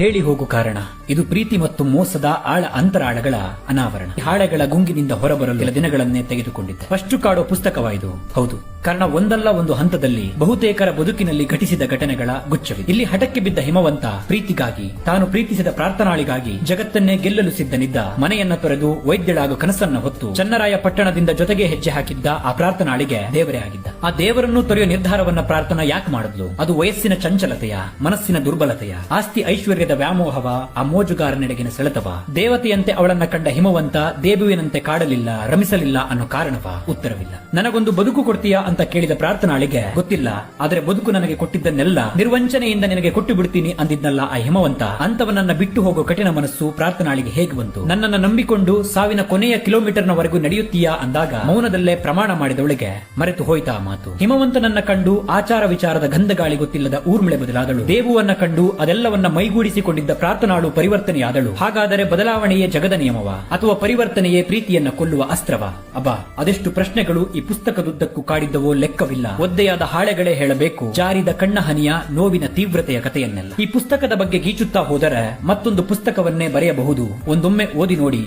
ಹೇಳಿ ಹೋಗು ಕಾರಣ ಇದು ಪ್ರೀತಿ ಮತ್ತು ಮೋಸದ ಆಳ ಅಂತರಾಳಗಳ ಅನಾವರಣ. ಈ ಹಾಳೆಗಳ ಗುಂಗಿನಿಂದ ಹೊರಬರಲು ಕೆಲ ದಿನಗಳನ್ನೇ ತೆಗೆದುಕೊಂಡಿದ್ದೆ. ಫಸ್ಟ್ ಕಾಡೋ ಪುಸ್ತಕವಾಯಿತು. ಹೌದು, ಕಾರಣ ಒಂದಲ್ಲ ಒಂದು ಹಂತದಲ್ಲಿ ಬಹುತೇಕರ ಬದುಕಿನಲ್ಲಿ ಘಟಿಸಿದ ಘಟನೆಗಳ ಗುಚ್ಛವಿದೆ. ಇಲ್ಲಿ ಹಠಕ್ಕೆ ಬಿದ್ದ ಹಿಮವಂತ ಪ್ರೀತಿಗಾಗಿ, ತಾನು ಪ್ರೀತಿಸಿದ ಪ್ರಾರ್ಥನಾಳಿಗಾಗಿ ಜಗತ್ತನ್ನೇ ಗೆಲ್ಲಲು ಸಿದ್ಧನಿದ್ದ. ಮನೆಯನ್ನ ತೊರೆದು ವೈದ್ಯಳಾಗೋ ಕನಸನ್ನ ಹೊತ್ತು ಚನ್ನರಾಯ ಪಟ್ಟಣದಿಂದ ಜೊತೆಗೆ ಹೆಜ್ಜೆ ಹಾಕಿದ್ದ ಆ ಪ್ರಾರ್ಥನಾಳಿಗೆ ದೇವರೇ ಆಗಿದ್ದ. ಆ ದೇವರನ್ನು ತೊರೆಯೋ ನಿರ್ಧಾರವನ್ನ ಪ್ರಾರ್ಥನಾ ಯಾಕೆ ಮಾಡಿದ್ಲು? ಅದು ವಯಸ್ಸಿನ ಚಂಚಲತೆಯ, ಮನಸ್ಸಿನ ದುರ್ಬಲತೆಯ, ಆಸ್ತಿ ಐಶ್ವರ್ಯದ ವ್ಯಾಮೋಹವ, ಆ ಮೋಜುಗಾರನೆಡೆಗಿನ ಸೆಳೆತವ? ದೇವತೆಯಂತೆ ಅವಳನ್ನ ಕಂಡ ಹಿಮವಂತ ದೇಬುವಿನಂತೆ ಕಾಡಲಿಲ್ಲ, ರಮಿಸಲಿಲ್ಲ ಅನ್ನೋ ಕಾರಣವ? ಉತ್ತರವಿಲ್ಲ. ನನಗೊಂದು ಬದುಕು ಕೊಡ್ತೀಯಾ ಅಂತ ಕೇಳಿದ ಪ್ರಾರ್ಥನಾಳಿಗೆ ಗೊತ್ತಿಲ್ಲ, ಆದ್ರೆ ಬದುಕು ನನಗೆ ಕೊಟ್ಟಿದ್ದನ್ನೆಲ್ಲ ನಿರ್ವಂಚನೆಯಿಂದ ನಿನಗೆ ಕೊಟ್ಟು ಬಿಡ್ತೀನಿ ಅಂದಿದ್ನಲ್ಲ ಆ ಹಿಮವಂತ. ಅಂತವನನ್ನ ಬಿಟ್ಟು ಹೋಗೋ ಕಠಿಣ ಮನಸ್ಸು ಪ್ರಾರ್ಥನಾಳಿಗೆ ಹೇಗೆ ಬಂತು? ನನ್ನನ್ನ ನಂಬಿಕೊಂಡು ಸಾವಿನ ಕೊನೆಯ ಕಿಲೋಮೀಟರ್ನವರೆಗೂ ನಡೆಯುತ್ತೀಯಾ ಅಂದಾಗ ಮೌನದಲ್ಲೇ ಪ್ರಮಾಣ ಮಾಡಿದವಳಿಗೆ ಮರೆತು ಹೋಯ್ತಾ ಆ ಮಾತು. ಹಿಮವಂತನನ್ನ ಕಂಡು ಆಚಾರ ವಿಚಾರದ ಗಂಧಗಾಳಿ ಗೊತ್ತಿಲ್ಲದ ಊರ್ಮಿಳೆ ಬದಲಾದಳು. ದೇವುವನ್ನ ಕಂಡು ಅದೆಲ್ಲವನ್ನ ಮೈಗೂಡಿಸಿಕೊಂಡಿದ್ದ ಪ್ರಾರ್ಥನಾಳು ಪರಿವರ್ತನೆಯಾದಳು. ಹಾಗಾದರೆ ಬದಲಾವಣೆಯೇ ಜಗದ ನಿಯಮವ, ಅಥವಾ ಪರಿವರ್ತನೆಯೇ ಪ್ರೀತಿಯನ್ನ ಕೊಲ್ಲುವ ಅಸ್ತ್ರವ? ಅಬ್ಬಾ, ಅದೆಷ್ಟು ಪ್ರಶ್ನೆಗಳು ಈ ಪುಸ್ತಕದುದ್ದಕ್ಕೂ ಕಾಡಿದ್ದವೋ ಲೆಕ್ಕವಿಲ್ಲ. ಒದ್ದೆಯಾದ ಹಾಳೆಗಳೇ ಹೇಳಬೇಕು ಜಾರಿದ ಕಣ್ಣ ಹನಿಯ ನೋವಿನ ತೀವ್ರತೆಯ ಕಥೆಯನ್ನೆಲ್ಲ. ಈ ಪುಸ್ತಕದ ಬಗ್ಗೆ ಗೀಚುತ್ತಾ ಹೋದರೆ ಮತ್ತೊಂದು ಪುಸ್ತಕವನ್ನೇ ಬರೆಯಬಹುದು. ಒಂದೊಮ್ಮೆ ಓದಿ ನೋಡಿ.